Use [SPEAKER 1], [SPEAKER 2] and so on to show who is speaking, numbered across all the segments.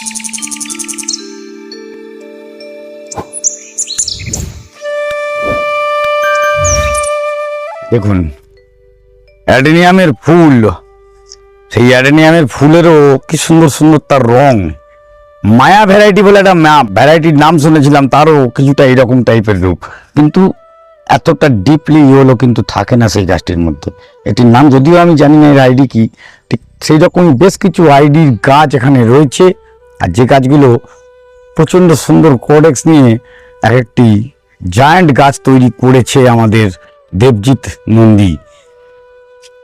[SPEAKER 1] দেখুন অ্যাডেনিয়ামের ফুল, সেই অ্যাডেনিয়ামের ফুলেরও কি সুন্দর সুন্দর তার রং। মায়া ভ্যারাইটি বলে একটা ভ্যারাইটির নাম শুনেছিলাম, তারও কিছুটা এইরকম টাইপের রূপ, কিন্তু এতটা ডিপলি ইয়েলো কিন্তু থাকে না সেই গাছটির মধ্যে। এটির নাম যদিও আমি জানি না এর আইডি কি, ঠিক সেই রকম বেশ কিছু আইডির গাছ এখানে রয়েছে। আর যে গাছগুলো প্রচণ্ড সুন্দর কোডেক্স নিয়ে এক একটি জায়ান্ট গাছ তৈরি করেছে আমাদের দেবজিৎ নন্দী।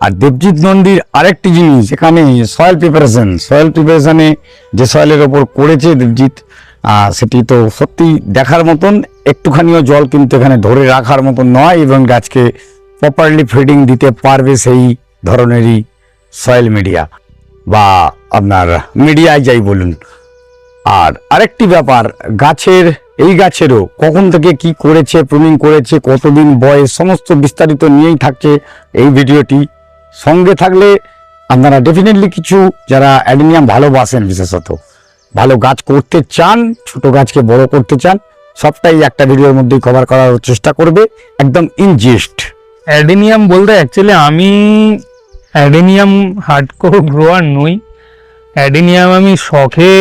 [SPEAKER 1] আর দেবজিৎ নন্দীর আরেকটি জিনিস, এখানে সয়েল প্রিপারেশনে যে সয়েলের ওপর করেছে দেবজিৎ, সেটি তো সত্যি দেখার মতন। একটুখানিও জল কিন্তু এখানে ধরে রাখার মতন নয়, এবং গাছকে প্রপারলি ফিডিং দিতে পারবে সেই ধরনেরই সয়েল মিডিয়া বা আপনার মিডিয়ায় যাই বলুন। আর আরেকটি ব্যাপার, এই গাছেরও কখন থেকে কি করেছে, প্রুনিং করেছে, কতদিন বয়স, সমস্ত বিস্তারিত নিয়েই থাকছে এই ভিডিওটি। সঙ্গে থাকলে আপনারা ডেফিনেটলি কিছু যারা অ্যাডেনিয়াম ভালোবাসেন, বিশেষত ভালো গাছ করতে চান, ছোট গাছকে বড় করতে চান, সবটাই একটা ভিডিওর মধ্যেই কভার করার চেষ্টা করবে, একদম ইনজেস্ট।
[SPEAKER 2] অ্যাডেনিয়াম বলতে অ্যাকচুয়ালি আমি অ্যাডেনিয়াম হার্ডকোর গ্রোয়ার নই। অ্যাডেনিয়াম আমি শখে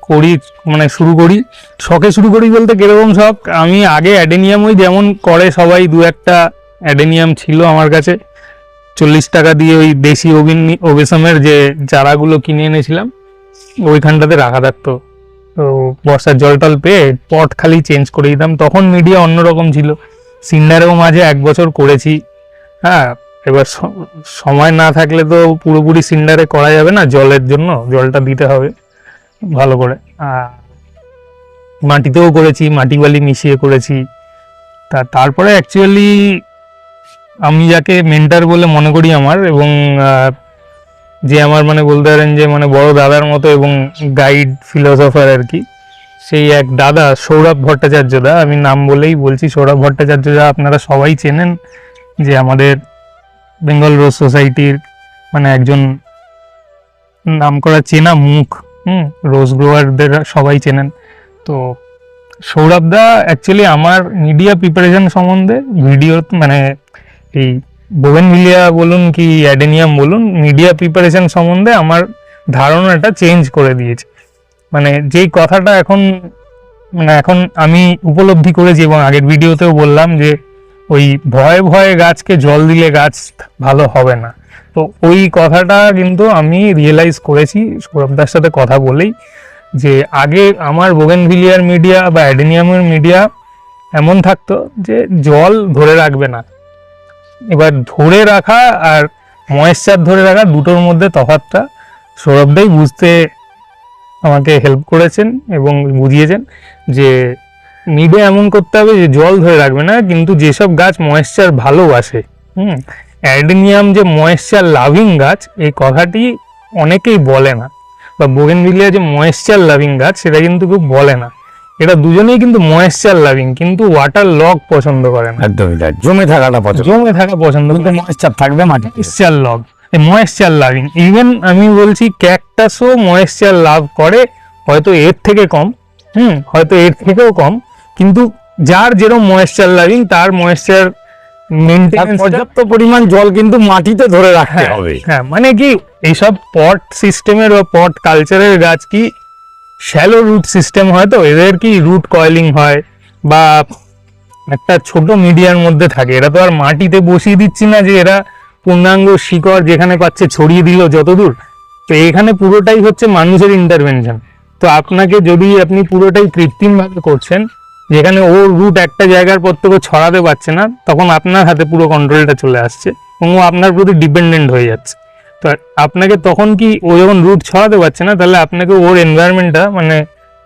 [SPEAKER 2] করি, মানে শুরু করি বলতে কিরকম শখ, আমি আগে অ্যাডেনিয়াম ওই যেমন করে সবাই দু একটা অ্যাডেনিয়াম ছিল আমার কাছে, 40 টাকা দিয়ে ওই দেশি ওবেসামের যে চারাগুলো কিনে এনেছিলাম ওইখানটাতে রাখা থাকতো। তো বর্ষার জল টল পেয়ে পট খালি চেঞ্জ করে দিতাম। তখন মিডিয়া অন্যরকম ছিল, সিন্ডারেও মাঝে 1 বছর করেছি। হ্যাঁ, এবার সময় না থাকলে তো পুরোপুরি সিন্ডারে করা যাবে না, জলের জন্য জলটা দিতে হবে ভালো করে। মাটিতেও করেছি, মাটি বালি মিশিয়ে করেছি। তারপরে অ্যাকচুয়ালি আমি যাকে মেন্টার বলে মনে করি আমার, এবং যে আমার মানে বলতে পারেন যে মানে বড় দাদার মতো এবং গাইড ফিলোসফার আর কি, সেই এক দাদা সৌরভ ভট্টাচার্য দা, আমি নাম বলেই বলছি, সৌরভ ভট্টাচার্য দা আপনারা সবাই চেনেন, যে আমাদের বেঙ্গল রোজ সোসাইটির মানে একজন নামকরা চেনা মুখ, রোজ গ্রোয়ারদের সবাই চেনেন। তো সৌরভ দা অ্যাকচুয়ালি আমার মিডিয়া প্রিপারেশন সম্বন্ধে ভিডিও, মানে এই বোগেনভিলিয়া বলুন কি অ্যাডেনিয়াম বলুন, মিডিয়া প্রিপারেশন সম্বন্ধে আমার ধারণাটা চেঞ্জ করে দিয়েছে। মানে যেই কথাটা এখন আমি উপলব্ধি করেছি, এবং আগের ভিডিওতেও বললাম যে ওই ভয়ে ভয়ে গাছকে জল দিলে গাছ ভালো হবে না। তো ওই কথাটা কিন্তু আমি রিয়েলাইজ করেছি সৌরভদার সাথে কথা বলেই, যে আগে আমার বোগেনভিলিয়ার মিডিয়া বা অ্যাডেনিয়ামের মিডিয়া এমন থাকতো যে জল ধরে রাখবে না। এবার ধরে রাখা আর ময়েশ্চার ধরে রাখা দুটোর মধ্যে তফাৎটা সৌরভদাই বুঝতে আমাকে হেল্প করেছেন এবং বুঝিয়েছেন যে মিডিয়া এমন করতে হবে যে জল ধরে রাখবে না, কিন্তু যেসব গাছ ময়েশ্চার ভালোবাসে, অ্যাডেনিয়াম যে ময়েশ্চার লাভিং গাছ, এই কথাটি অনেকেই বলে না, বা বোগেনভিলিয়া যে ময়েশ্চার লাভিং গাছ সেটা কিন্তু কেউ বলে না। এটা দুজনেই কিন্তু ময়েশ্চার লাভিং, কিন্তু ওয়াটার লগ পছন্দ করে না।
[SPEAKER 1] একদমই তাই, জমে থাকা পছন্দ, কিন্তু ময়েশ্চার থাকবে মাটি।
[SPEAKER 2] Moisture log, moisture loving. Even আমি বলছি ক্যাকটাসও ময়েশ্চার লাভ করে, হয়তো এর থেকে কম, হয়তো এর থেকেও কম, কিন্তু যার যেরকম ময়েশ্চার লাভিং তার ময়েশ্চার মেইনটেনেন্স,
[SPEAKER 1] পর্যাপ্ত পরিমাণ জল কিন্তু মাটিতে ধরে রাখতে হবে।
[SPEAKER 2] হ্যাঁ, মানে কি এইসব পট সিস্টেমের বা পট কালচারের গাছ কি শ্যালো রুট সিস্টেম হয়, তো এদের কি রুট কয়েলিং হয় বা একটা ছোট মিডিয়ার মধ্যে থাকে। এরা তো আর মাটিতে বসিয়ে দিচ্ছি না যে এরা পূর্ণাঙ্গ শিকড় যেখানে পাচ্ছে ছড়িয়ে দিল যতদূর। তো এখানে পুরোটাই হচ্ছে মানুষের ইন্টারভেনশন। তো আপনাকে যদি আপনি পুরোটাই কৃত্রিমভাবে করছেন, যেখানে ওর রুট একটা জায়গার পর থেকে ছড়াতে পারছে না, তখন আপনার হাতে পুরো কন্ট্রোলটা চলে আসছে এবং ও আপনার প্রতি ডিপেন্ডেন্ট হয়ে যাচ্ছে। তো আপনাকে তখন কি ও যখন রুট ছড়াতে পারছে না, তাহলে আপনাকে ওর এনভায়রনমেন্টটা মানে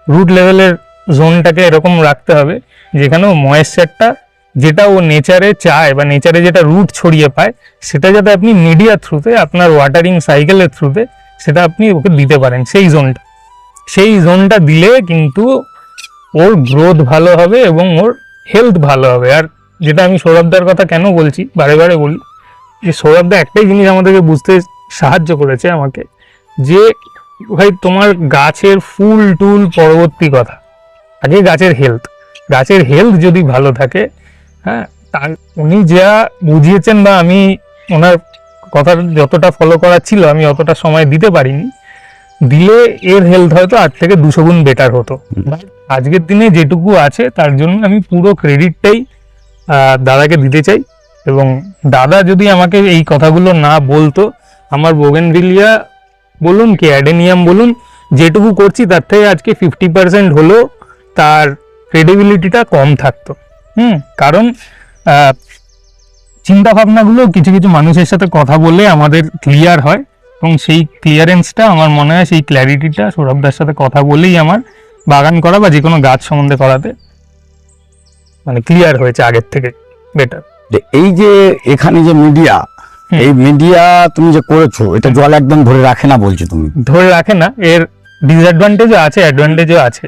[SPEAKER 2] রুট লেভেলের জোনটাকে এরকম রাখতে হবে যেখানে ও ময়েশ্চারটা যেটা ও নেচারে চায় বা নেচারে যেটা রুট ছড়িয়ে পায়, সেটা যাতে আপনি মিডিয়া থ্রুতে, আপনার ওয়াটারিং সাইকেলের থ্রুতে সেটা আপনি ওকে দিতে পারেন। সেই জোনটা দিলে কিন্তু ওর গ্রোথ ভালো হবে এবং ওর হেলথ ভালো হবে। আর যেটা আমি সৌরভদার কথা কেন বলছি, বারে বারে বলি, যে সৌরভদা একটাই জিনিস আমাদেরকে বুঝতে সাহায্য করেছে আমাকে, যে ভাই তোমার গাছের ফুল টুল পরবর্তী কথা, আগে গাছের হেলথ যদি ভালো থাকে, হ্যাঁ, তার উনি যা বুঝিয়েছেন বা আমি ওনার কথা যতটা ফলো করার ছিল আমি অতটা সময় দিতে পারিনি, দিলে এর হেলথ হয়তো আজ থেকে 200 গুণ বেটার হতো। আজকের দিনে যেটুকু আছে তার জন্য আমি পুরো ক্রেডিটটাই দাদাকে দিতে চাই। এবং দাদা যদি আমাকে এই কথাগুলো না বলতো, আমার বোগেনভিলিয়া বলুন কি অ্যাডেনিয়াম বলুন, যেটুকু করছি তার থেকে আজকে 50% হলেও তার ক্রেডিবিলিটিটা কম থাকতো। কারণ চিন্তা ভাবনাগুলো কিছু কিছু মানুষের সাথে কথা বলে আমাদের ক্লিয়ার হয়, এবং সেই ক্লিয়ারেন্সটা আমার মনে হয় সেই ক্ল্যারিটিটা সৌরভদার সাথে কথা বলেই আমার বাগান করা বা যে কোনো গাছ সম্বন্ধে করাতে মানে ক্লিয়ার হয়েছে আগের থেকে বেটার।
[SPEAKER 1] এই যে এখানে যে মিডিয়া, এই মিডিয়া তুমি যে করেছো, এটা জল একদম ধরে রাখে না বলছো তুমি?
[SPEAKER 2] ধরে রাখে না, এর ডিসঅ্যাডভান্টেজও আছে অ্যাডভান্টেজও আছে।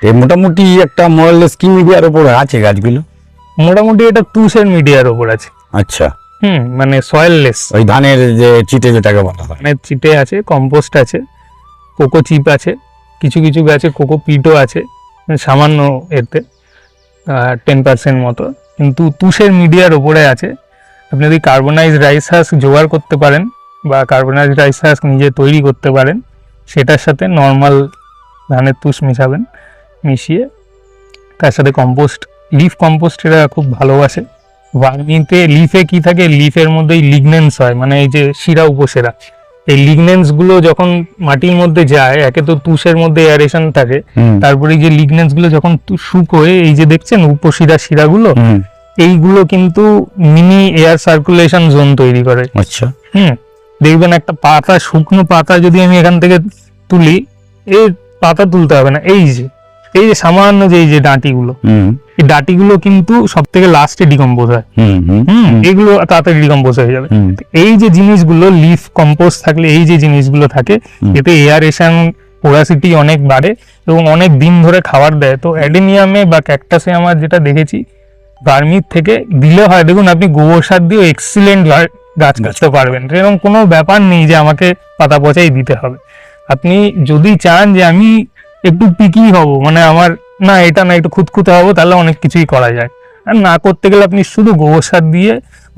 [SPEAKER 1] মোটামুটি একটা মোরালেস কি মিডিয়ার উপর আছে গাছগুলো?
[SPEAKER 2] মোটামুটি এটা তুষের মিডিয়ার উপর আছে।
[SPEAKER 1] আচ্ছা।
[SPEAKER 2] মানে সয়েললেস,
[SPEAKER 1] ওই ধানের যে চিটে যেটাকে বলা হয়,
[SPEAKER 2] ধানের চিটে আছে, কম্পোস্ট আছে, কোকো চিপ আছে, কিছু কিছু গাছে কোকো পিটও আছে, সামান্য এতে 10% মতো, কিন্তু তুষের মিডিয়ার ওপরে আছে। আপনি যদি কার্বনাইজ রাইস হাস্ক জোগাড় করতে পারেন বা কার্বনাইজ রাইস হাস্ক নিজে তৈরি করতে পারেন, সেটার সাথে নর্মাল ধানের তুষ মিশাবেন, মিশিয়ে তার সাথে কম্পোস্ট, লিফ কম্পোস্ট এরা খুব ভালোবাসে। ভার্মিতে লিফে কি থাকে, লিফের মধ্যেই লিগনেন্স হয়, মানে এই যে শিরা উপশিরা, এই লিগনেন্স গুলো যখন মাটির মধ্যে যায়, একে তো তুষের মধ্যে এয়ারেশন থাকে, তারপরে এই যে লিগনেন্স গুলো যখন শুকোয়, এই যে দেখছেন উপশিরা শিরাগুলো, এইগুলো কিন্তু মিনি এয়ার সার্কুলেশন জোন তৈরি করে।
[SPEAKER 1] আচ্ছা।
[SPEAKER 2] দেখবেন একটা পাতা, শুকনো পাতা যদি আমি এখান থেকে তুলি, এই পাতা তুলতে হবে না, এই যে সামান্য যে এই যে ডাঁটিগুলো, এই ডাঁটিগুলো কিন্তু সব থেকে লাস্টে ডিকম্পোজ হয়। এগুলো তাড়াতাড়ি ডিকম্পোজ হয়ে যাবে। এই যে জিনিসগুলো লিফ কম্পোস্ট থাকলে, এই যে জিনিসগুলো থাকে, এতে এয়ারেশন পোরাসিটি অনেক বাড়ে এবং অনেক দিন ধরে খাবার দেয়। তো অ্যাডেনিয়ামে বা ক্যাকটাসে আমার যেটা দেখেছি, ভার্মির থেকে দিলে হয়, দেখুন আপনি গোবর সার দিয়েও এক্সিলেন্ট গাছ কাটতে পারবেন, এরকম কোনো ব্যাপার নেই যে আমাকে পাতা পচাই দিতে হবে। আপনি যদি চান যে আমি একটু পিকি হব, মানে আমার না এটা না একটু খুঁতখুঁতে হবো, তাহলে অনেক কিছুই করা যায়। আর না করতে গেলে আপনি শুধু গোবর সার দিয়ে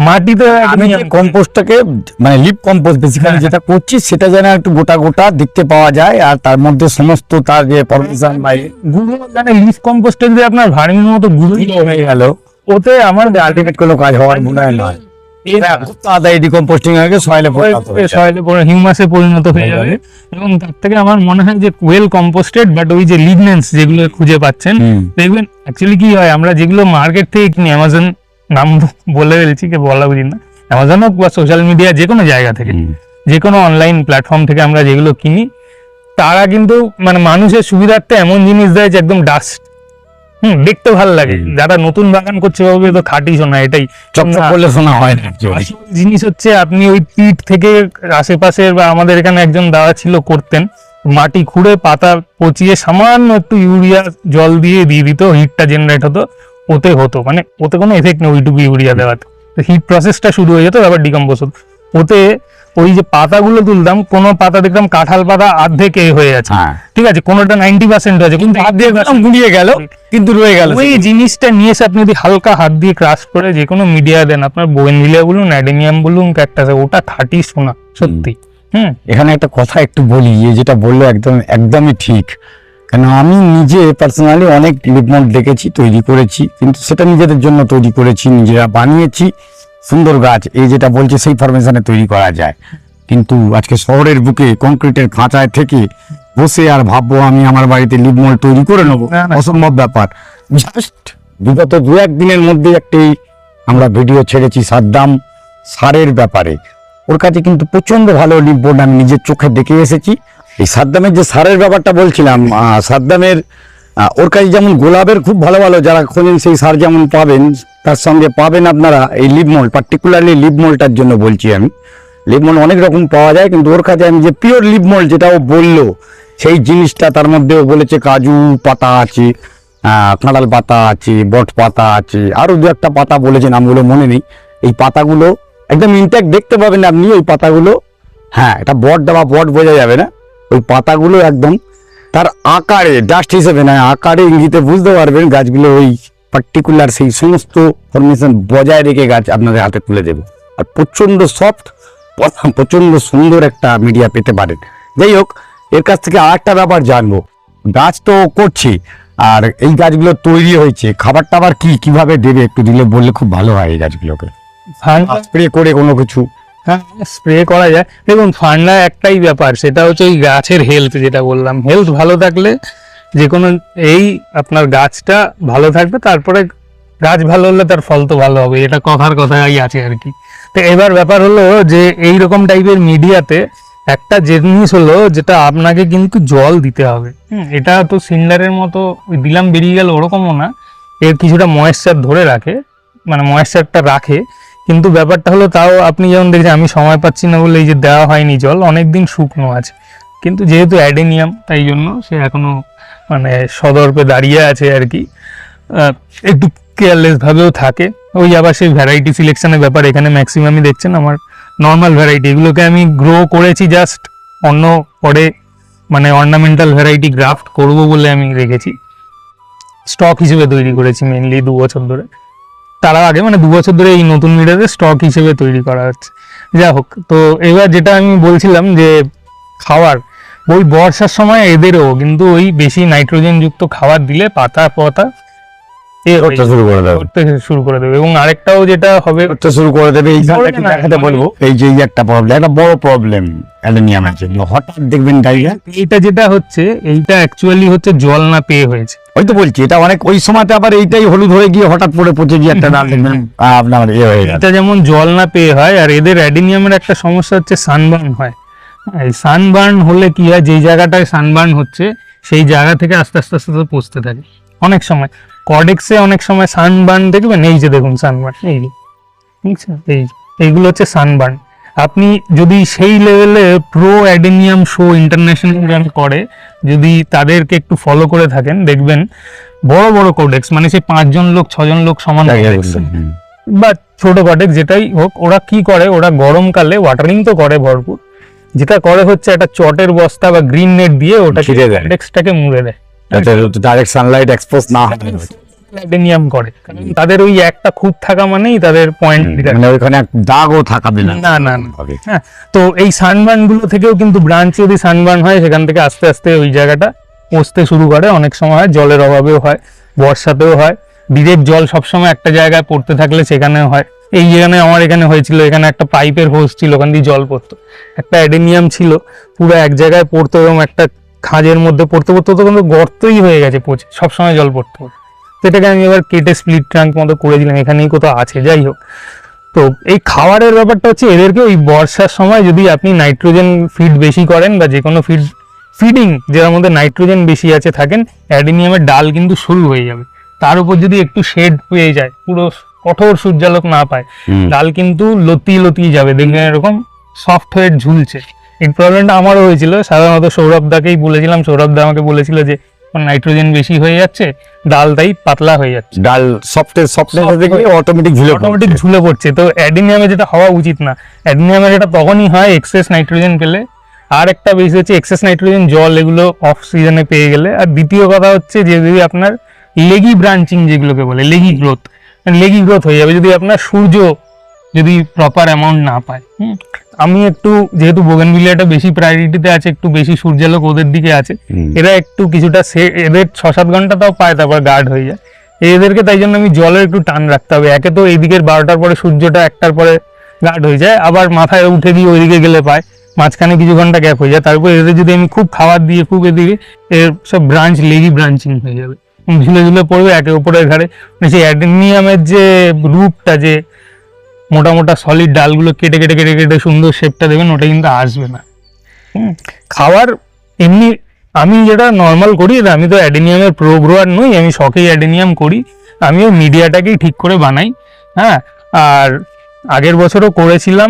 [SPEAKER 2] মাটিতে,
[SPEAKER 1] আমি কম্পোস্টটাকে মানে লিপ কম্পোস্ট বেসিক্যালি যেটা করছি, সেটা যেন একটু গোটা গোটা দেখতে পাওয়া যায়, আর তার মধ্যে সমস্ত তার যে পরমিশন বাই
[SPEAKER 2] গুঁড়ো, মানে লিফ কম্পোস্টে যদি আপনার ভার্মির মতো গুঁড়ো
[SPEAKER 1] হয়ে গেল, ওতে আমার আলটিমেট কোনো কাজ হওয়ার মনে হয় নয়। তাড়াতাড়ি ডিকম্পোস্টিং হয়ে গেলে সয়েলে
[SPEAKER 2] হিউমাসে পরিণত হয়ে যাবে। এবং তার থেকে আমার মনে হয় যে ওয়েল কম্পোস্টেড, বাট ওই যে লিগনেন্স যেগুলো খুঁজে পাচ্ছেন, দেখবেন অ্যাকচুয়ালি কি হয়, আমরা যেগুলো মার্কেট থেকে কিনি, অ্যামাজন নাম বলে ফেলছি, কে বলা বুঝি না, অ্যামাজন হোক বা সোশ্যাল মিডিয়া যে কোনো জায়গা থেকে, যে কোনো অনলাইন প্ল্যাটফর্ম থেকে আমরা যেগুলো কিনি, তারা কিন্তু মানে মানুষের সুবিধার্থে এমন জিনিস দেয় যে একদম ডাস্ট, দেখতে ভালো লাগে। যারা নতুন বাগান করছে ভাবে তো খাঁটি সোনা, এটাই
[SPEAKER 1] চকচক করলে শোনা হয় না।
[SPEAKER 2] জিনিস হচ্ছে আপনি ওই পিট থেকে আশেপাশের, বা আমাদের এখানে একজন দাদা ছিল করতেন, মাটি খুঁড়ে পাতা পচিয়ে সামান্য একটু ইউরিয়া জল দিয়ে দিত, হিটটা জেনারেট হতো, মানে ওতে কোনো এফেক্ট নেই ওইটুকু ইউরিয়া দেওয়াতে, হিট প্রসেসটা শুরু হয়ে যেত, তারপর ডিকম্পোজ হতো। ওতে ওই যে পাতাগুলো তুলতাম, কোনো পাতা দেখতাম কাঁঠাল পাতা অর্ধেক হয়ে আছে, ঠিক আছে, কোনোটা 90% আছে, কিন্তু
[SPEAKER 1] গুঁড়িয়ে গেল, কিন্তু রয়ে গেল।
[SPEAKER 2] ওই জিনিসটা নিয়ে এসে আপনি যদি হালকা হাত দিয়ে ক্রাশ করে যে কোনো মিডিয়া দেন, আপনার বোগেনভিলিয়া বলুন, অ্যাডেনিয়াম বলুন, ক্যাকটাসে, ওটা খাঁটি সোনা সত্যি।
[SPEAKER 1] এখানে একটা কথা একটু বলি, যেটা বললো একদমই ঠিক। কেন আমি নিজে পার্সোনালি অনেক লিপমল্ড দেখেছি, তৈরি করেছি, কিন্তু সেটা নিজেদের জন্য তৈরি করেছি, নিজেরা বানিয়েছি, সুন্দর গাছ এই যেটা বলছে সেই ফরমেশনে তৈরি করা যায়। কিন্তু আজকে শহরের বুকে কংক্রিটের খাঁচায় থেকে বসে আর ভাববো আমি আমার বাড়িতে লিপমল্ড তৈরি করে নেবো, অসম্ভব ব্যাপার। জাস্ট বিগত 2-1 দিনের মধ্যে একটি আমরা ভিডিও ছেড়েছি সাদ্দাম সারের ব্যাপারে, ওর কাছে কিন্তু প্রচন্ড ভালো লিপবোর্ড আমি নিজের চোখে দেখে এসেছি। এই সাদ্দামের যে সারের ব্যাপারটা বলছিলাম, সাদ্দামের ওর কাছে যেমন গোলাপের খুব ভালো ভালো যারা খোঁজেন সেই সার যেমন পাবেন, তার সঙ্গে পাবেন আপনারা এই লিপমল্ড, পার্টিকুলারলি লিপমল্ডটার জন্য বলছি আমি। লিপমল্ড অনেক রকম পাওয়া যায়, কিন্তু ওর কাছে আমি যে পিওর লিপমল্ড যেটা ও বললো, সেই জিনিসটা তার মধ্যে ও বলেছে কাজু পাতা আছে, কাঁঠাল পাতা আছে, বট পাতা আছে, আরও 2-1টা পাতা বলেছে, নামগুলো মনে নেই। এই পাতাগুলো একদম ইনট্যাক্ট দেখতে পাবেন আপনি, ওই পাতাগুলো হ্যাঁ, এটা বট বা বট বোঝা যাবে না, ওই পাতাগুলো একদম তার আকারে, ডাস্ট হিসেবে না, আকারে ইঙ্গিতে বুঝতে পারবেন গাছগুলো ওই পার্টিকুলার সেই সমস্ত ফরমেশন বজায় রেখে গাছ আপনাদের হাতে তুলে দেবে। আর প্রচণ্ড সফট, প্রচণ্ড সুন্দর একটা মিডিয়া পেতে পারেন। যাই হোক, এর কাছ থেকে আর একটা ব্যাপার জানবো, গাছ তো করছি, আর এই গাছগুলো তৈরি হয়েছে, খাবার টাবার কিভাবে দেবে একটু দিলে বললে খুব ভালো হয় এই গাছগুলোকে। স্প্রে করে কোনো কিছু?
[SPEAKER 2] হ্যাঁ, স্প্রে করা যায়। দেখুন, ফান্ডা একটাই ব্যাপার, সেটা হচ্ছে ওই গাছের হেলথ, যেটা বললাম, হেলথ ভালো থাকলে যে কোনো এই আপনার গাছটা ভালো থাকবে, তারপরে গাছ ভালো হলে তার ফল তো ভালো হবে, এটা কথার কথাই আছে আর কি। তো এবার ব্যাপার হলো যে এই রকম টাইপের মিডিয়াতে একটা জিনিস হলো যেটা আপনাকে কিন্তু জল দিতে হবে। এটা তো সিন্ডারের মতো ওই দিলাম বেরিয়ে গেল ওরকমও না, এর কিছুটা ময়েশ্চার ধরে রাখে, মানে ময়েশ্চারটা রাখে। কিন্তু ব্যাপারটা হলো, তাও আপনি যেমন দেখছেন আমি সময় পাচ্ছি না বলে এই যে দেওয়া হয়নি জল, অনেকদিন শুকনো আছে, কিন্তু যেহেতু অ্যাডেনিয়াম তাই জন্য সে এখনো মানে সদর্পে দাঁড়িয়ে আছে আর কি। একটু কেয়ারলেস ভাবেও থাকে। ওই আবার সেই ভ্যারাইটি সিলেকশনের ব্যাপার, এখানে ম্যাক্সিমামই দেখছেন আমার নর্মাল ভ্যারাইটি, এগুলোকে আমি গ্রো করেছি জাস্ট অন্য পরে মানে অর্নামেন্টাল ভ্যারাইটি গ্রাফট করব বলে আমি রেখেছি, স্টক হিসেবে তৈরি করেছি মেনলি 2 বছর ধরে। তার আগে মানে 2 বছর ধরে এই নতুন মিডিয়াতে স্টক হিসেবে তৈরি করা হচ্ছে। যা হোক, তো এবার যেটা আমি বলছিলাম যে খাওয়ার, ওই বর্ষার সময় এদেরও কিন্তু ওই বেশি নাইট্রোজেন যুক্ত খাবার দিলে পাতা
[SPEAKER 1] শুরু করে দেবে,
[SPEAKER 2] করতে শুরু করে দেবে। এবং আরেকটাও যেটা হবে,
[SPEAKER 1] করতে শুরু করে দেবে। এই গাছটাকে দেখাতে বলবো, এই যে এই একটা প্রবলেম, একটা বড় প্রবলেম অ্যালুমিনিয়ামের জন্য, হঠাৎ দেখবেন ডাইরিয়া।
[SPEAKER 2] এইটা যেটা হচ্ছে, এইটা অ্যাকচুয়ালি হচ্ছে জল না পেয়ে হয়েছে।
[SPEAKER 1] ওই তো বলছি, এটা অনেক ওই সময়তে আবার এইটাই হলুদ হয়ে গিয়ে হঠাৎ পড়ে পচে গিয়ে একটা ডাল দেখবেন আপনার হয়ে গেছে।
[SPEAKER 2] এটা যেমন জল না পেয়ে হয়, আর এদের অ্যাডেনিয়ামের একটা সমস্যা হচ্ছে সানবার্ন হয়। এই সানবার্ন হলে কি হয়, যেই জায়গাটায় সানবার্ন হচ্ছে সেই জায়গা থেকে আস্তে আস্তে আস্তে আস্তে পচতে থাকে। অনেক সময় কর্ডেক্সে অনেক সময় সানবার্ন দেখবেন, এই যে দেখুন সানবার্ন, এই যে ঠিক আছে, এইগুলো হচ্ছে সানবার্ন। আপনি যদি সেই লেভেলে pro adenium show international run করে, যদি তাদেরকে একটু ফলো করে থাকেন, দেখবেন বড় বড় কোডেক্স, মানে সেই 5 জন লোক 6 জন লোক সমান বা ছোট কটেক্স যেটাই হোক, ওরা কি করে, ওরা গরমকালে ওয়াটারিং তো করে ভরপুর, যেটা করে হচ্ছে একটা চটের বস্তা বা গ্রিন নেট দিয়ে ওটা কটেক্সটাকে মুড়ে দেয়,
[SPEAKER 1] ডাইরেক্ট সানলাইট এক্সপোজ না হয়।
[SPEAKER 2] অ্যাডেনিয়াম করে, কারণ তাদের ওই একটা খুঁত থাকা মানেই তাদের পয়েন্ট,
[SPEAKER 1] মানে ওইখানে দাগও থাকাবে না।
[SPEAKER 2] না না। হ্যাঁ, তো এই সানবার্ন গুলো থেকেও কিন্তু ব্রাঞ্চ যদি সানবার্ন হয়, সেখান থেকে আস্তে আস্তে ওই জায়গাটা পচতে শুরু করে। অনেক সময় হয় জলের অভাবেও হয়, বর্ষাতেও হয়, ডিরেক্ট জল সবসময় একটা জায়গায় পড়তে থাকলে সেখানেও হয়। এই যেখানে আমার এখানে হয়েছিল, এখানে একটা পাইপের হোস ছিল, ওখান দিয়ে জল পড়তো, একটা অ্যাডেনিয়াম ছিল পুরো এক জায়গায় পড়তো, এবং একটা খাঁজের মধ্যে পড়তে পড়তে তো কিন্তু গর্তই হয়ে গেছে পচে, সবসময় জল পড়তো। সেটাকে আমি এবার কেটে স্প্লিট ট্যাঙ্ক মতো করে দিলাম, এখানেই কোথাও আছে। যাই হোক, তো এই খাবারের ব্যাপারটা হচ্ছে, এদেরকে ওই বর্ষার সময় যদি আপনি নাইট্রোজেন ফিড বেশি করেন, বা যে কোনো ফিডিং যেটার মধ্যে নাইট্রোজেন বেশি আছে থাকেন, অ্যাডেনিয়ামের ডাল কিন্তু সরু হয়ে যাবে। তার উপর যদি একটু শেড পেয়ে যায়, পুরো কঠোর সূর্যালোক না পায়, ডাল কিন্তু লতিয়ে যাবে, দেখবেন এরকম সফট হয়ে ঝুলছে। এই প্রবলেমটা আমারও হয়েছিল, সাধারণত সৌরভদাকেই বলেছিলাম, সৌরভদা আমাকে বলেছিল যে নাইট্রোজেন বেশি হয়ে যাচ্ছে, ডাল তাই পাতলা হয়ে যাচ্ছে,
[SPEAKER 1] ডাল সফটনেস দেখে অটোমেটিক
[SPEAKER 2] ঝুলে পড়ছে। তো অ্যাডেনিয়ামে যেটা হওয়া উচিত না, অ্যাডেনিয়ামের এটা তখনই হয় এক্সেস নাইট্রোজেন পেলে। আর একটা বেশি হচ্ছে এক্সেস নাইট্রোজেন জল, এগুলো অফ সিজনে পেয়ে গেলে। আর দ্বিতীয় কথা হচ্ছে যে যদি আপনার লেগি ব্রাঞ্চিং যেগুলোকে বলে, লেগি গ্রোথ হয়ে যাবে যদি আপনার সূর্য যদি প্রপার অ্যামাউন্ট না পায়। আমি একটু যেহেতু বোগেনভিলিয়াটা বেশি প্রায়োরিটিতে আছে, একটু বেশি সূর্যালোক ওদের দিকে আছে, এরা একটু কিছুটা এদের 6-7 ঘন্টা তাও পায়, তারপর গার্ড হয়ে যায়। এদেরকে তাই জন্য আমি জলের একটু টান রাখতে হবে। একে তো এইদিকের 12টার পরে সূর্যটা 1টার পরে গার্ড হয়ে যায়, আবার মাথায় উঠে দিয়ে ওইদিকে গেলে পায়, মাঝখানে কিছু ঘন্টা গ্যাপ হয়ে যায়। তারপর এদের যদি আমি খুব খাবার দিয়ে খুব এদিকে, এর সব লেগি ব্রাঞ্চিং হয়ে যাবে, ঝুলে ঝুলে পড়বে একে উপরের ঘাড়ে। মানে সেই অ্যাডেনিয়ামের যে রূপটা, যে মোটা মোটা সলিড ডালগুলো কেটে কেটে কেটে কেটে সুন্দর শেপটা দেবেন, ওটা কিন্তু আসবে না। খাবার এমনি আমি যেটা নর্মাল করি, আমি তো অ্যাডেনিয়ামের প্রো গ্রোয়ার নই, আমি শখেই অ্যাডেনিয়াম করি, আমি ওই মিডিয়াটাকেই ঠিক করে বানাই। হ্যাঁ, আর আগের বছরও করেছিলাম,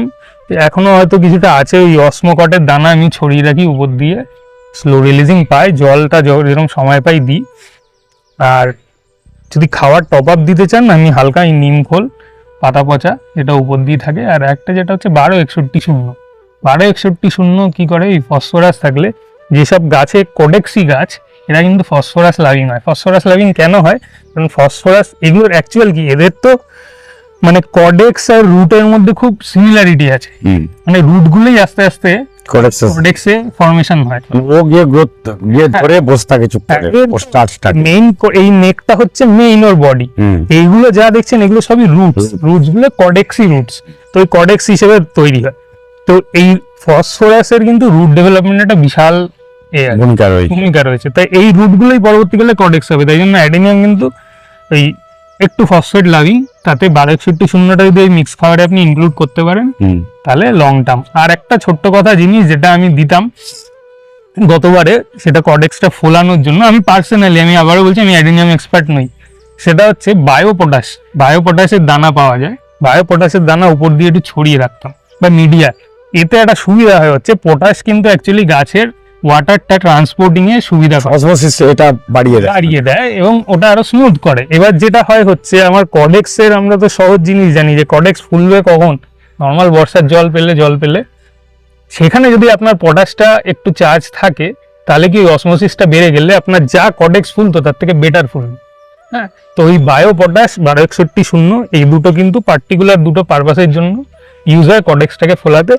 [SPEAKER 2] এখনো হয়তো কিছুটা আছে, ওই অসমকটের দানা আমি ছড়িয়ে রাখি উপর দিয়ে, স্লো রিলিজিং পাই, জলটা যেরকম সময় পাই দিই। আর যদি খাবার টপ আপ দিতে চান, আমি হালকা এই নিম খোল পাতা পচা এটা উপর দিয়ে থাকে, আর একটা যেটা হচ্ছে 1261 শূন্য, 1261 কি করে, এই ফসফরাস থাকলে যেসব গাছে কোডেক্সি গাছ এরা কিন্তু ফসফরাস লাভিং হয়। ফসফরাস লাভিং কেন হয়? কারণ ফসফরাস এগুলোর অ্যাকচুয়াল কি, এদের তো মানে কডেক্স আর রুটের মধ্যে খুব সিমিলারিটি আছে, মানে রুটগুলোই আস্তে আস্তে কডেক্সে ফর্মেশন হয়।
[SPEAKER 1] ও গিয়ে গ্রোথ গিয়ে ধরে বসে থাকে চুপ করে, ও স্টার্ট
[SPEAKER 2] মেইন এই নেকটা হচ্ছে মেইন ওর বডি। এইগুলো যা দেখছেন এগুলো সবই রুটস গুলো কডেক্সি রুটস, তো ওই কডেক্স হিসেবে তৈরি হয়। তো এই ফসফরাসের কিন্তু রুট ডেভেলপমেন্ট একটা বিশাল ভূমিকা রয়েছে, তাই এই রুটগুলোই পরবর্তীকালে কডেক্স হবে। তাই জন্য অ্যাডেনিয়াম কিন্তু এই একটু ফসফেট লাভিং, তাতে 1261টা যদি ওই মিক্স খাবারে আপনি ইনক্লুড করতে পারেন তাহলে লং টার্ম। আর একটা ছোট্ট কথা জিনিস যেটা আমি দিতাম গতবারে, সেটা কডেক্সটা ফোলানোর জন্য, আমি পার্সোনালি, আমি আবারও বলছি আমি অ্যাডেনিয়াম এক্সপার্ট নই, সেটা হচ্ছে বায়োপটাশের দানা পাওয়া যায়, বায়োপটাশের দানা উপর দিয়ে একটু ছড়িয়ে রাখতাম বা মিডিয়া। এতে একটা সুবিধা হয় হচ্ছে পটাশ কিন্তু অ্যাকচুয়ালি গাছের ওয়াটারটা ট্রান্সপোর্টিং এ সুবিধা করে,
[SPEAKER 1] অসমোসিস এটা বাড়িয়ে দেয়
[SPEAKER 2] এবং ওটা আরো স্মুথ করে। এবার যেটা হয় হচ্ছে আমার কডেক্সের, আমরা তো সহজ জিনিস জানি যে কডেক্স ফুলবে কখন, নর্মাল বর্ষার জল পেলে সেখানে যদি আপনার পটাশটা একটু চার্জ থাকে তাহলে কি অসমোসিসটা বেড়ে গেলে আপনার যা কডেক্স ফুলতো তার থেকে বেটার ফুলবে। হ্যাঁ, তো ওই বায়ো পটাশ 1261 এই দুটো কিন্তু পার্টিকুলার দুটো পারপাসের জন্য ইউজ হয় কডেক্সটাকে ফোলাতে।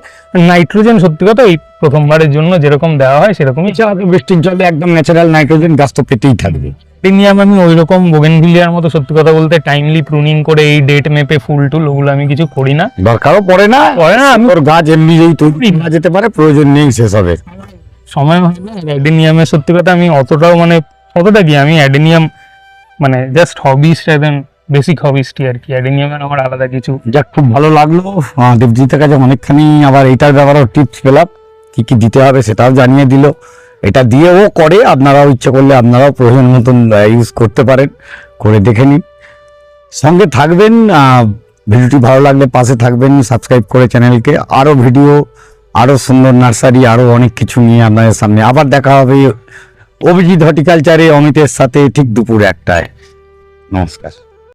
[SPEAKER 2] নাইট্রোজেন সত্যি কথা এই প্রথমবারের জন্য যেরকম দেওয়া হয় সেরকমই,
[SPEAKER 1] বৃষ্টির জলে একদম ন্যাচারাল নাইট্রোজেন গাছ তো পেতেই থাকবে।
[SPEAKER 2] অ্যাডেনিয়াম আমি ওই রকম বোগেনভিলিয়ার মতো সত্যি কথা বলতে টাইমলি প্রুনিং করে এই ডেট মেপে ফুল টুল ওগুলো আমি কিছু করি না,
[SPEAKER 1] দরকারও পড়ে না। আমি ওর গাছ এমনি তৈরি না যেতে পারে, প্রয়োজন নেই সেসবের,
[SPEAKER 2] সময় হয় না। অ্যাডেনিয়ামের সত্যি কথা আমি অতটাও মানে অতটা কি, আমি অ্যাডেনিয়াম মানে জাস্ট হবিস্ট, একদম বেসিক হবিস্টই আর কি, অ্যাডেনিয়ামের আমার আলাদা কিছু।
[SPEAKER 1] যাক, খুব ভালো লাগলো দেবজিতের কাছে অনেকখানি আবার এইটার ব্যাপারেও টিপস পেলাম, কি কি দিতে হবে সেটাও জানিয়ে দিল। এটা দিয়ে ও করে, আপনারাও ইচ্ছে করলে আপনারাও প্রয়োজন মতন ইউজ করতে পারেন, করে দেখে নিন। সঙ্গে থাকবেন, ভিডিওটি ভালো লাগলে পাশে থাকবেন, সাবস্ক্রাইব করে চ্যানেলকে। আরও ভিডিও, আরও সুন্দর নার্সারি, আরও অনেক কিছু নিয়ে আপনাদের সামনে আবার দেখা হবে অভিজিৎ হর্টিকালচারে অমিতের সাথে ঠিক দুপুর 1টায়। নমস্কার।